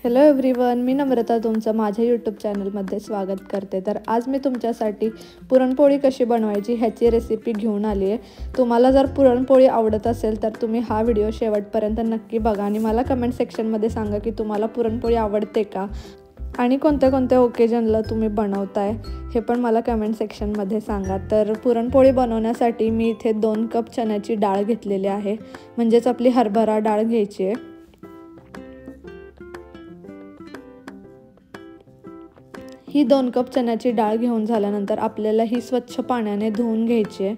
Hello everyone, मी नम्रता तुमचं माझ्या YouTube चॅनलमध्ये स्वागत करते। तर आज मी तुमच्यासाठी पुरणपोळी कशी बनवायची ह्याची रेसिपी घेऊन आली आहे। तुम्हाला जर पुरणपोळी आवडत असेल तर तुम्ही हा व्हिडिओ शेवटपर्यंत नक्की बघा आणि मला कमेंट सेक्शनमध्ये सांगा की तुम्हाला पुरणपोळी आवडते का आणि कोणत्या कोणत्या ओकेजनला तुम्ही बनवताय हे पण मला कमेंट सेक्शनमध्ये सांगा। तर पुरणपोळी बनवण्यासाठी मी इथे 2 कप चण्याची डाळ घेतलेली आहे, म्हणजेच आपली हरभरा डाळ घ्यायची आहे। ही 2 कप चण्याची डाळ घेऊन झाल्यानंतर आपल्याला ही स्वच्छ पाण्याने धुवून घ्यायची आहे।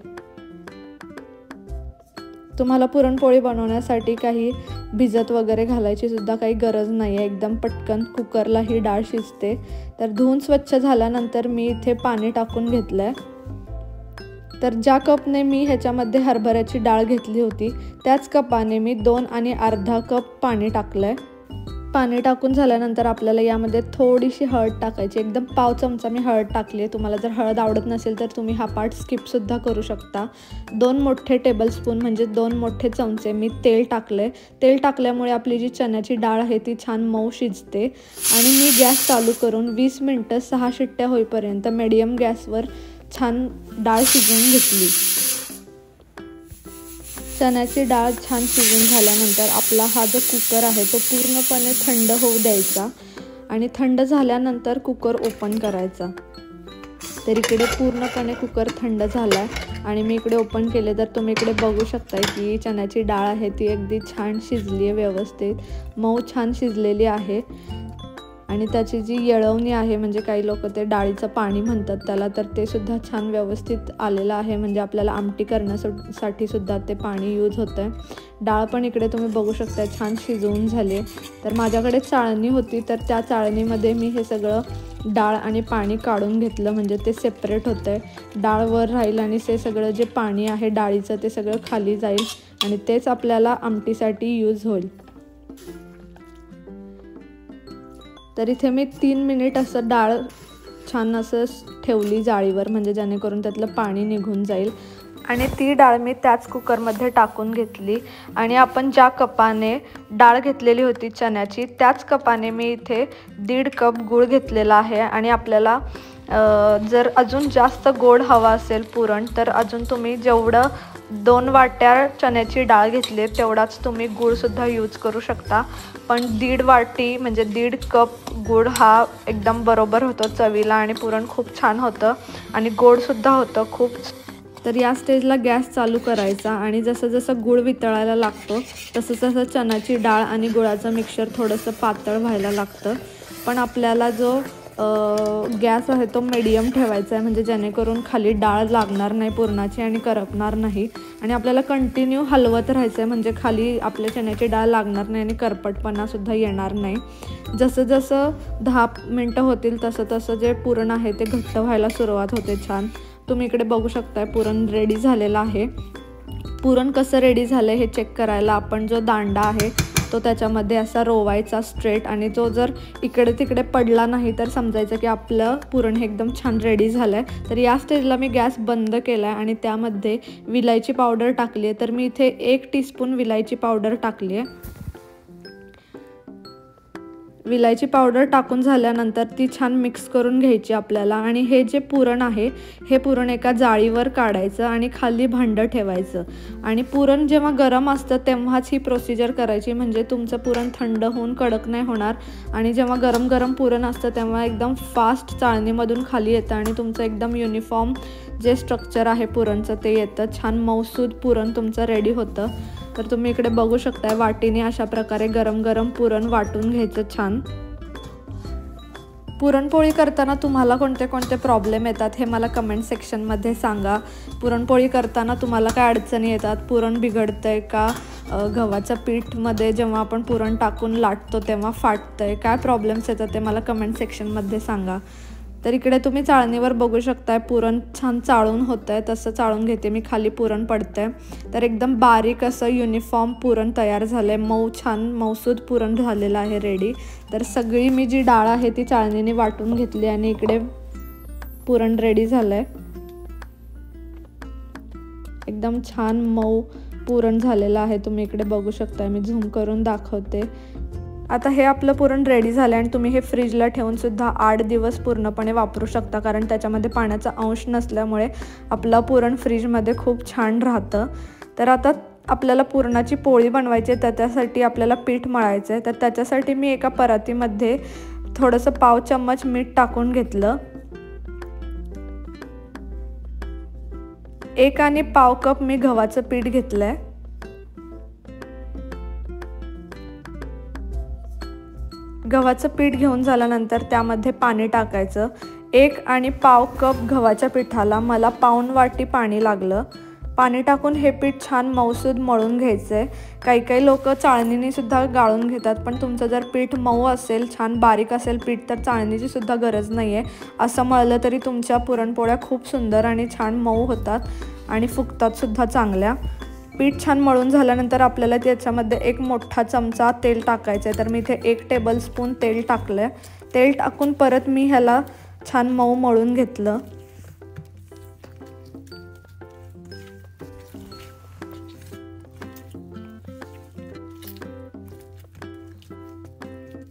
तुम्हाला पुरणपोळी बनवण्यासाठी काही भिजत वगैरे घालायची सुद्धा काही गरज नाही आहे, एकदम पटकन कुकरला ही डाळ शिजते। तर धुवून स्वच्छ झाल्यानंतर मी इथे पाणी टाकून घेतलंय। तर ज्या कपने मी ह्याच्यामध्ये हरभऱ्याची डाळ घेतली होती त्याच कपाने मी 2 आणि अर्धा कप पाणी टाकलंय। पाणी टाकून झाल्यानंतर आपल्याला यामध्ये थोडीशी हळद टाकायची, एकदम पाव चमचा मी हळद टाकली आहे। तुम्हाला जर हळद आवडत नसेल तर तुम्ही हा पार्ट स्किप सुद्धा करू शकता। 2 मोठे टेबलस्पून म्हणजे 2 मोठे चमचे मी तेल टाकले। तेल टाकल्यामुळे आपली जी चण्याची डाळ आहे ती छान मऊ शिजते। आणि मी गॅस चालू करून 20 मिनिटं 6 शिट्ट्या होईपर्यंत मीडियम गॅसवर छान डाळ शिजवून घेतली। चण्याची डाळ छान शिजून झाल्यानंतर आपला हा जो कुकर आहे तो पूर्णपणे थंड होऊ द्यायचा आणि थंड झाल्यानंतर कुकर ओपन करायचा। तर इकडे पूर्णपणे कुकर थंड झाला आणि मी इकडे ओपन केले तर तुम्ही इकडे बघू शकताय की चण्याची डाळ आहे ती अगदी छान शिजली आहे, व्यवस्थित मऊ छान शिजलेली आहे। आणि त्याची जी येळवणी आहे, म्हणजे काही लोक ते डाळीचं पाणी म्हणतात त्याला, तर ते सुद्धा छान व्यवस्थित आलेलं आहे, म्हणजे आपल्याला आमटी करण्यासाठी सुद्धा ते पाणी यूज होतं आहे। डाळ पण इकडे तुम्ही बघू शकता छान शिजवून झाली। तर माझ्याकडे चाळणी होती तर त्या चाळणीमध्ये मी हे सगळं डाळ आणि पाणी काढून घेतलं, म्हणजे ते सेपरेट होतं आहे। डाळ वर राहील आणि ते सगळं जे पाणी आहे डाळीचं ते सगळं खाली जाईल आणि तेच आपल्याला आमटीसाठी यूज होईल। तर इथे मी 3 मिनिट असं डाळ छान असं ठेवली जाळीवर, म्हणजे जेणेकरून त्यातलं पाणी निघून जाईल। आणि ती डाळ मी त्याच कुकरमध्ये टाकून घेतली आणि आपण ज्या कपाने डाळ घेतलेली होती चण्याची त्याच कपाने मी इथे 1.5 कप गूळ घेतलेला आहे। आणि आपल्याला जर अजून जास्त गोड हवा असेल पुरण तर अजून तुम्ही जेवढं 2 वाट्या चण्याची डाळ घेतली तेवढाच तुम्ही गूळसुद्धा यूज करू शकता। पण 1.5 वाटी म्हणजे 1.5 कप गूळ हा एकदम बरोबर होतो चवीला आणि पुरण खूप छान होतं आणि गोडसुद्धा होतं खूप। तर या स्टेजला गॅस चालू करायचा आणि जसं जसं गूळ वितळायला लागतो तसं तसं चण्याची डाळ आणि गुळाचं मिक्सचर थोडंसं पातळ व्हायला लागतं। पण आपल्याला जो गॅस आहे तो मीडियम ठेवायचा आहे, म्हणजे जेणेकरून खाली डाळ लागणार नाही पुरणाची आणि करपणार नाही। आणि आपल्याला कंटिन्यू हलवत राहायचं आहे, म्हणजे खाली आपल्या चण्याची डाळ लागणार नाही आणि करपटपणासुद्धा येणार नाही। जसं जसं 10 मिनटं होतील तसं तसं जे पुरण आहे ते घट्ट व्हायला सुरुवात होते छान। तुम्ही इकडे बघू शकताय पुरण रेडी झालेलं आहे। पुरण कसं रेडी झालं हे चेक करायला आपण जो दांडा आहे तो त्याच्यामध्ये असा रोवायचा स्ट्रेट, आणि तो जर इकडे तिकडे पडला नाही तर समजायचं की आपलं पुरण हे एकदम छान रेडी झालं आहे। तर या स्टेजला मी गॅस बंद केला आहे आणि त्यामध्ये विलायची पावडर टाकली आहे। तर मी इथे 1 टीस्पून विलायची पावडर टाकली आहे। विलायची पावडर टाकून झाल्यानंतर ती छान मिक्स करून घ्यायची आपल्याला। आणि हे जे पुरण आहे हे पुरण एका जाळीवर काढायचं आणि खाली भांडं ठेवायचं। आणि पुरण जेव्हा गरम असतं तेव्हाच ही प्रोसिजर करायची, म्हणजे तुमचं पुरण थंड होऊन कडक नाही होणार। आणि जेव्हा गरम गरम पुरण असतं तेव्हा एकदम फास्ट चाळणीमधून खाली येतं आणि तुमचं एकदम युनिफॉर्म जे स्ट्रक्चर आहे पुरणचं ते येतं, छान मऊसूद पुरण तुमचं रेडी होतं। तर तुम्ही इकडे बघू शकताय वाटीने अशा प्रकारे गरम गरम पुरण वाटून घ्यायचं छान। पुरणपोळी करताना तुम्हाला कोणते कोणते प्रॉब्लेम येतात हे मला कमेंट सेक्शनमध्ये सांगा। पुरणपोळी करताना तुम्हाला काय अडचणी येतात, पुरण बिघडतंय का, गव्हाच्या पीठमध्ये जेव्हा आपण पुरण टाकून लाटतो तेव्हा फाटतंय, काय प्रॉब्लेम्स येतात ते मला कमेंट सेक्शनमध्ये सांगा। तर इकडे तुम्ही चाळणीवर बघू शकताय पुरण छान चाळून होतं आहे, तसं चाळून घेते मी, खाली पुरण पडतं आहे। तर एकदम बारीक असं युनिफॉर्म पुरण तयार झालं आहे, मऊ छान मऊसूद पुरण झालेलं आहे रेडी। तर सगळी मी जी डाळ आहे ती चाळणीने वाटून घेतली आणि इकडे पुरण रेडी झालं आहे। एकदम छान मऊ पुरण झालेलं आहे, तुम्ही इकडे बघू शकताय, मी झूम करून दाखवते। आता हे आपलं पुरण रेडी झालं आणि तुम्ही हे फ्रीजला ठेवून सुद्धा 8 दिवस पूर्णपणे वापरू शकता, कारण त्याच्यामध्ये पाण्याचा अंश नसल्यामुळे आपलं पुरण फ्रीजमध्ये खूप छान राहतं. तर आता आपल्याला पुरणाची पोळी बनवायची आहे, तर त्यासाठी आपल्याला पीठ मळायचं आहे. तर त्याच्यासाठी मी एका परातीमध्ये थोडंसं पाव चम्मच मीठ टाकून घेतलं. 1 आणि पाव कप मी गव्हाचं पीठ घेतलंय. गव्हाचं पीठ घेऊन झाल्यानंतर त्यामध्ये पाणी टाकायचं. 1 आणि पाव कप गव्हाच्या पिठाला मला पाऊण वाटी पाणी लागलं. पाणी टाकून हे पीठ छान मऊसूद मळून घ्यायचं आहे. काही लोक चाळणीने सुद्धा गाळून घेतात, पण तुमचं जर पीठ मऊ असेल, छान बारीक असेल पीठ, तर चाळणीची सुद्धा गरज नाही आहे. असं मळलं तरी तुमच्या पुरणपोळ्या खूप सुंदर आणि छान मऊ होतात आणि फुगतात सुद्धा चांगल्या. पीठ छान मळून झाल्यानंतर आपल्याला त्याच्यामध्ये 1 मोठा चमचा तेल टाकायचं आहे. तर मी इथे 1 टेबलस्पून तेल टाकलं आहे. तेल टाकून परत मी ह्याला छान मऊ मळून घेतलं.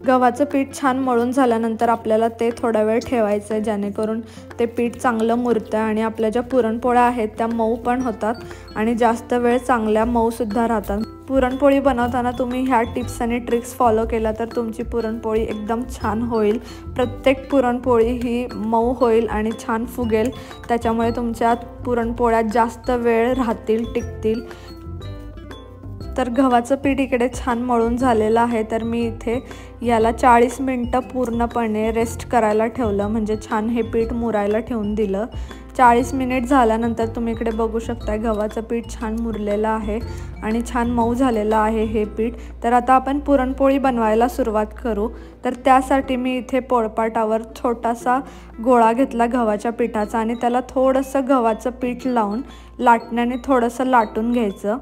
गव्हाचं पीठ छान मळून झाल्यानंतर आपल्याला ते थोडा वेळ ठेवायचं आहे, जेणेकरून ते पीठ चांगलं मुरतं आणि आपल्या ज्या पुरणपोळ्या आहेत त्या मऊ पण होतात आणि जास्त वेळ चांगल्या मऊसुद्धा राहतात. पुरणपोळी बनवताना तुम्ही ह्या टिप्स आणि ट्रिक्स फॉलो केला तर तुमची पुरणपोळी एकदम छान होईल. प्रत्येक पुरणपोळी ही मऊ होईल आणि छान फुगेल. त्याच्यामुळे तुमच्या पुरणपोळ्या जास्त वेळ राहतील, टिकतील. तर गव्हाचं पीठ इकडे छान मळून झालेलं आहे. तर मी इथे याला 40 मिनिटं पूर्णपणे रेस्ट करायला ठेवलं, म्हणजे छान हे पीठ मुरायला ठेवून दिलं. 40 मिनिट झाल्यानंतर तुम्ही इकडे बघू शकता गव्हाचं पीठ छान मुरलेलं आहे आणि छान मऊ झालेलं आहे हे पीठ. तर आता आपण पुरणपोळी बनवायला सुरुवात करू. तर त्यासाठी मी इथे पोळपाटावर छोटासा गोळा घेतला गव्हाच्या पिठाचा आणि त्याला थोडंसं गव्हाचं पीठ लावून लाटण्याने थोडंसं लाटून घ्यायचं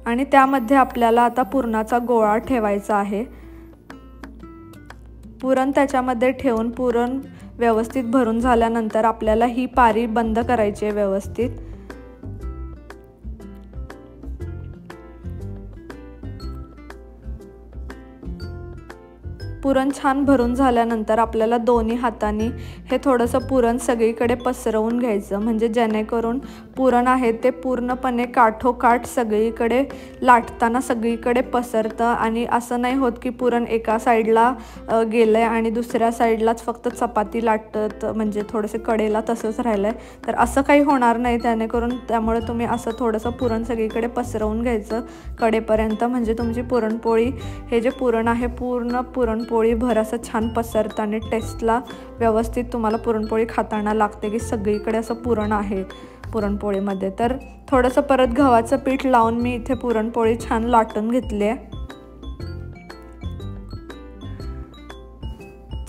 आणि त्यामध्ये आपल्याला आता पुरणाचा गोळा ठेवायचा आहे. पुरण त्याच्यामध्ये ठेवून पुरण व्यवस्थित भरून झाल्यानंतर आपल्याला ही पारी बंद करायची आहे व्यवस्थित. पुरण छान भरून झाल्यानंतर आपल्याला दोन्ही हातांनी हे थोडंसं पुरण सगळीकडे पसरवून घ्यायचं, म्हणजे जेणेकरून पुरण आहे ते पूर्णपणे काठोकाठ सगळीकडे लाटताना सगळीकडे पसरतं आणि असं नाही होत की पुरण एका साईडला गेलं आहे आणि दुसऱ्या साईडलाच फक्त चपाती लाटत, म्हणजे थोडेसे कडेला तसंच राहिलं आहे. तर असं काही होणार नाही त्यामुळे तुम्ही असं थोडंसं पुरण सगळीकडे पसरवून घ्यायचं कडेपर्यंत, म्हणजे तुमची पुरणपोळी हे जे पुरण आहे पूर्ण पुरणपोळी भर असं छान पसरतं आणि टेस्टला व्यवस्थित तुम्हाला पुरणपोळी खाताना लागते की सगळीकडे असं पुरण आहे पुरणपोळीमध्ये. तर थोडंसं परत गव्हाचं पीठ लावून मी इथे पुरणपोळी छान लाटून घेतली आहे.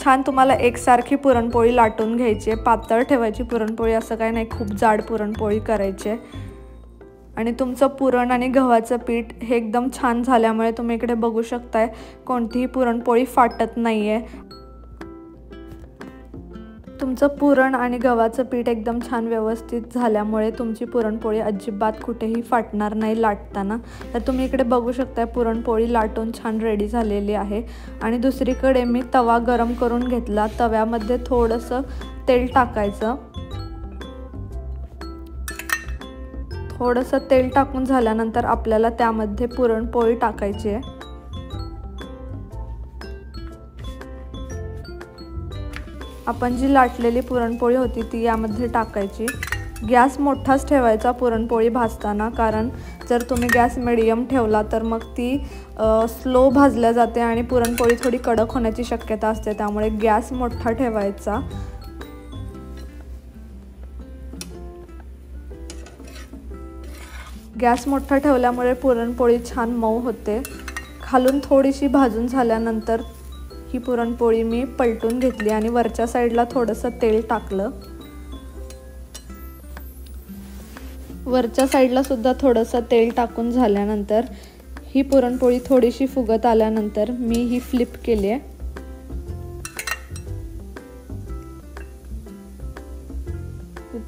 छान तुम्हाला एकसारखी पुरणपोळी लाटून घ्यायची आहे, पातळ ठेवायची पुरणपोळी, असं काही नाही खूप जाड पुरणपोळी करायची आहे. आणि तुमचं पुरण आणि गव्हाचं पीठ हे एकदम छान झाल्यामुळे तुम्ही इकडे बघू शकताय कोणतीही पुरणपोळी फाटत नाही आहे. तुमचं पुरण आणि गव्हाचं पीठ एकदम छान व्यवस्थित झाल्यामुळे तुमची पुरणपोळी अजिबात कुठेही फाटणार नाही लाटताना. तर तुम्ही इकडे बघू शकताय पुरणपोळी लाटून छान रेडी झालेली आहे. आणि दुसरीकडे मी तवा गरम करून घेतला. तव्यामध्ये थोडंसं तेल टाकायचं. थोडंसं तेल टाकून झाल्यानंतर आपल्याला त्यामध्ये पुरणपोळी टाकायची आहे. आपण जी लाटलेली पुरणपोळी होती ती यामध्ये टाकायची. गॅस मोठाच ठेवायचा पुरणपोळी भाजताना, कारण जर तुम्ही गॅस मिडियम ठेवला तर मग ती स्लो भाजल्या जाते आणि पुरणपोळी थोडी कडक होण्याची शक्यता असते. त्यामुळे गॅस मोठा ठेवायचा. गॅस मोठा ठेवल्यामुळे पुरणपोळी छान मऊ होते. खालून थोडीशी भाजून झाल्यानंतर ही पुरणपोळी मी पलटून घेतली आणि वरच्या साईडला थोडंसं तेल टाकलं. वरच्या साईडला सुद्धा थोडंसं तेल टाकून झाल्यानंतर ही पुरणपोळी थोडीशी फुगत आल्यानंतर मी ही फ्लिप केली आहे.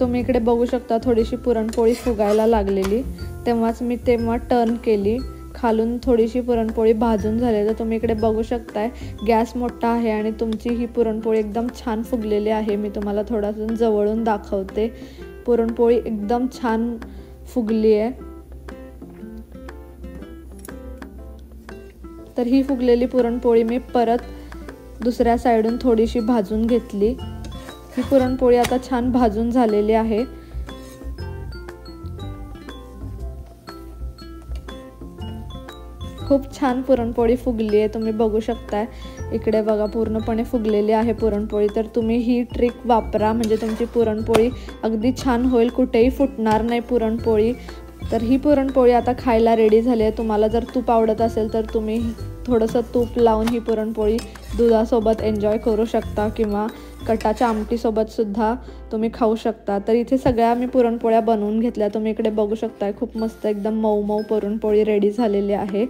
तुम्ही इकडे बघू शकता थोडीशी पुरणपोळी फुगायला लागलेली, तेव्हा टर्न केली. खालून थोडीशी पुरणपोळी भाजून झाली तर तुम्ही इकडे बघू शकताय गॅस मोठा आहे आणि तुमची ही पुरणपोळी एकदम छान फुगलेली आहे। मी तुम्हाला थोडंसं जवळून दाखवते। पुरणपोळी एकदम छान फुगली आहे। तर ही फुगलेली पुरणपोळी मी परत दुसऱ्या साइडून थोडीशी भाजून घेतली। ही पुरणपोळी आता छान भाजून झालेली आहे। खूप छान पुरणपोळी फुगली आहे, तुम्ही बघू शकताय। इकडे बघा पूर्णपणे फुगलेली आहे पुरणपोळी। तर तुम्ही ही ट्रिक वापरा म्हणजे तुमची पुरणपोळी अगदी छान होईल, कुठेही फुटणार नाही पुरणपोळी। तर ही पुरणपोळी आता खायला रेडी झाली आहे। तुम्हाला जर तूप आवडत असेल तर तुम्ही थोडंसं तूप लावून ही पुरणपोळी दुधासोबत एन्जॉय करू शकता किंवा कटाच्या आमटीसोबत सुद्धा तुम्ही खाऊ शकता। तर इथे सगळ्या मी पुरणपोळ्या बनवून घेतल्या, तुम्ही इकडे बघू शकताय। खूप मस्त एकदम मऊ मऊ पुरणपोळी रेडी झालेली आहे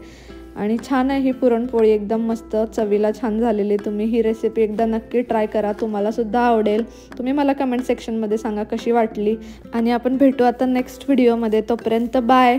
आणि छान आहे ही पुरणपोळी, एकदम मस्त चवीला छान झालेली। तुम्ही ही रेसिपी एकदा नक्की ट्राय करा, तुम्हाला सुद्धा आवडेल। तुम्ही मला कमेंट सेक्शनमध्ये सांगा कशी वाटली आणि आपण भेटू आता नेक्स्ट व्हिडिओमध्ये। तोपर्यंत बाय।